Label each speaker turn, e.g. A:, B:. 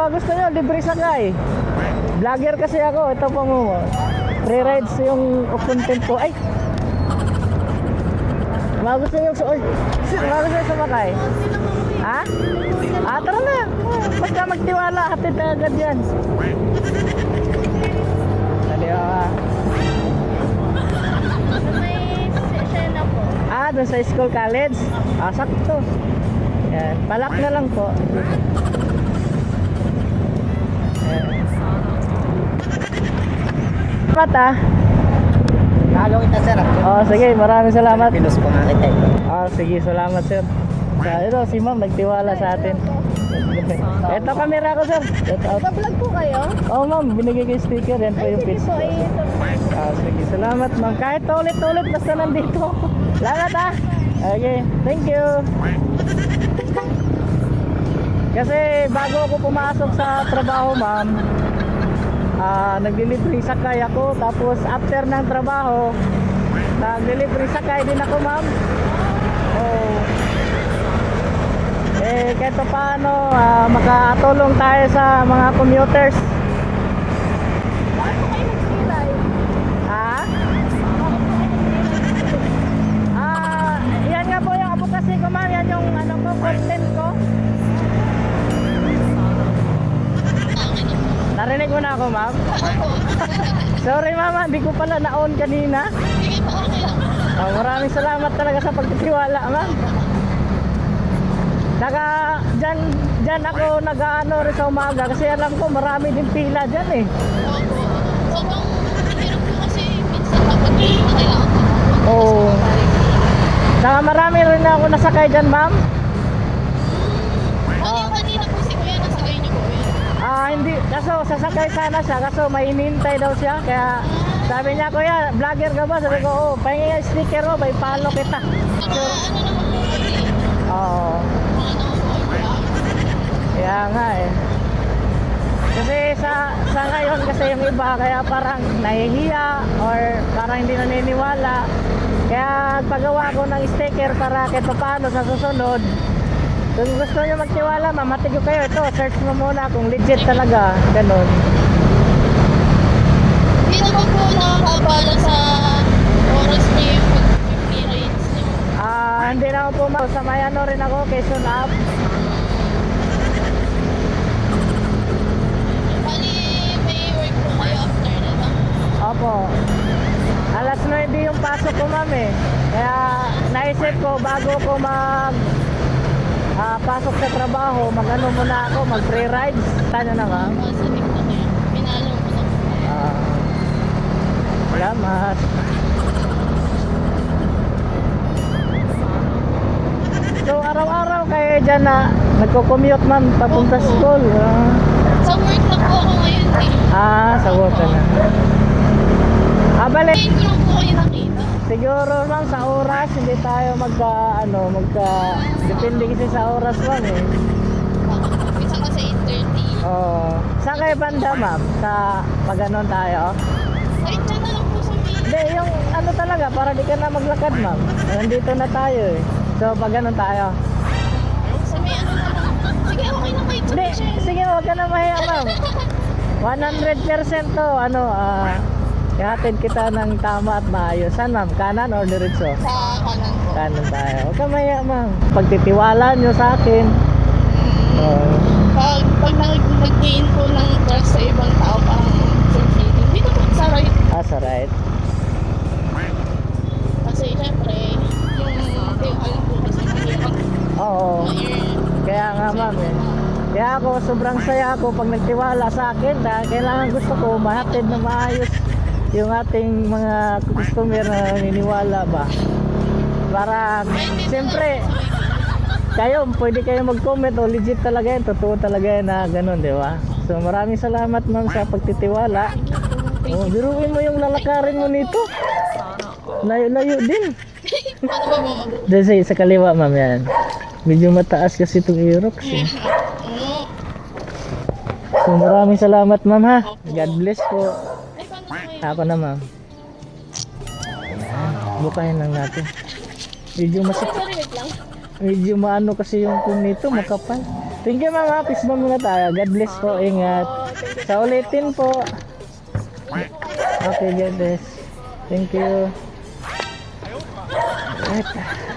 A: gusto nyo, libre sakay. Vlogger kasi ako. Ito po mo. Free rides yung content ko. Ay! Mga gusto nyo sumakay. Ha? Tara na. Basta magtiwala. Hatid na agad yan. Dali ka.
B: May sena po.
A: Doon sa school college. Sakto. Yan. Palak na lang po. Salamat
C: Nalo kita sir.
A: sige, maraming salamat.
C: Pinos pa nga kita.
A: Sige, salamat sir. Ito si ma'am nagtiwala sa atin. Ito camera ko sir.
B: Nag-vlog po kayo?
A: Ma'am, binigay ko yung sticker. Yan po yung
B: Sige
A: page.
B: po,
A: Sige, salamat ma'am. Kahit ulit-ulit basta nandito. Salamat Okay, thank you. Kasi bago ako pumasok sa trabaho ma'am, nag-delivery sakay ako. Tapos after ng trabaho, nag-delivery sakay din ako ma'am. Kahit paano makatulong tayo sa mga commuters.
B: Bakit po kayo nag-freelance?
A: Yan nga po yung advocacy ko ma'am. Yan yung content ko. Narinig mo na ako ma'am? Sorry mama, hindi ko pala na-on kanina. Maraming salamat talaga sa pagtitiwala ma'am. Saka dyan ako nag-ano rin sa umaga kasi alam ko marami din pila dyan eh.
B: Sobrang hirap po kasi minsan kapag kailangan
A: Oo. Saka marami rin ako nasakay dyan ma'am.
B: Kanina po si Kuya nasakay niyo po yun.
A: Hindi, kaso sasakay sana siya kaso may hinintay daw siya. Kaya sabi niya, kuya, vlogger ka ba? Sabi ko, pahingi yung sticker mo, may follow kita.
B: Saka ano naman po kasi,
A: Oo. Kaya nga eh. Kasi sa ngayon kasi yung iba kaya parang nahihiya or parang hindi naniniwala. Kaya pagawa ko ng sticker para kahit paano sa susunod. Kung gusto nyo magtiwala, mamatig ko kayo. Ito, search mo muna kung legit talaga. Ganun.
B: hindi naman po nakakabala sa oras niyo yung pag-experience niyo.
A: Hindi na ako po sa may ano rin ako, Quezon Up.
B: Bali, may work po kayo after na lang.
A: Opo. Alas 9 yung pasok ko ma'am eh. Kaya naisip ko bago ko pasok sa trabaho, mag-ano muna ako, mag-free rides. Tanya na ma'am.
B: Sa TikTok niya, pinalo ko na po.
A: Salamat. So araw-araw kayo dyan na nagko-commute ma'am papunta sa school.
B: Sa work na po ako ngayon eh.
A: Sa work ka na. Bale.
B: Ngayon ko lang po kayo nakita.
A: Siguro ma'am sa oras hindi tayo depende kasi sa oras ma'am eh.
B: Minsan kasi 8:30.
A: Saan kayo banda ma'am? Sa pag-anon tayo?
B: Kahit dyan na lang po sa may...
A: Hindi, yung ano talaga para di ka na maglakad ma'am. Nandito na tayo eh. So pag-anon tayo?
B: Sa may ano na lang. Sige, okay na kayo.
A: Hindi, sige huwag ka na mahiya ma'am. 100% to ihatid kita ng tama at maayos. Saan ma'am? Kanan or diretso?
B: Sa kanan po.
A: Kanan tayo. Huwag ka mahiya ma'am. Pagtitiwala nyo sa akin.
B: Pag nag-gain po ng trust sa ibang tao, parang fulfilling. Dito po sa right.
A: Sa right.
B: Kasi syempre, yung alam po kasi mahirap
A: Oo.
B: ma-earn.
A: Kaya nga ma'am eh. Kaya ako sobrang saya ako pag nagtiwala sa akin dahil kailangan gusto ko mahatid na maayos yung ating mga customer na naniniwala ba. Para siyempre pwede kayo mag-comment legit talaga yan, totoo talaga yan na ganun, di ba? So maraming salamat ma'am sa pagtitiwala. Biruin mo yung lalakarin mo nito. Layo-layo din.
B: Ano ba mo?
A: Dahil sa kaliwa ma'am yan. Medyo mataas kasi itong Aerox eh. So maraming salamat ma'am ha. God bless po.
B: Ay, paano po kayo?
A: Ako na ma'am. Bukahin lang natin. Medyo
B: Sorry, wait lang.
A: medyo maano kasi yung phone nito, makapal. Thank you mama, peace bomb muna tayo. God bless po, ingat. Sa ulitin po. Okay, God bless. Thank you. Right.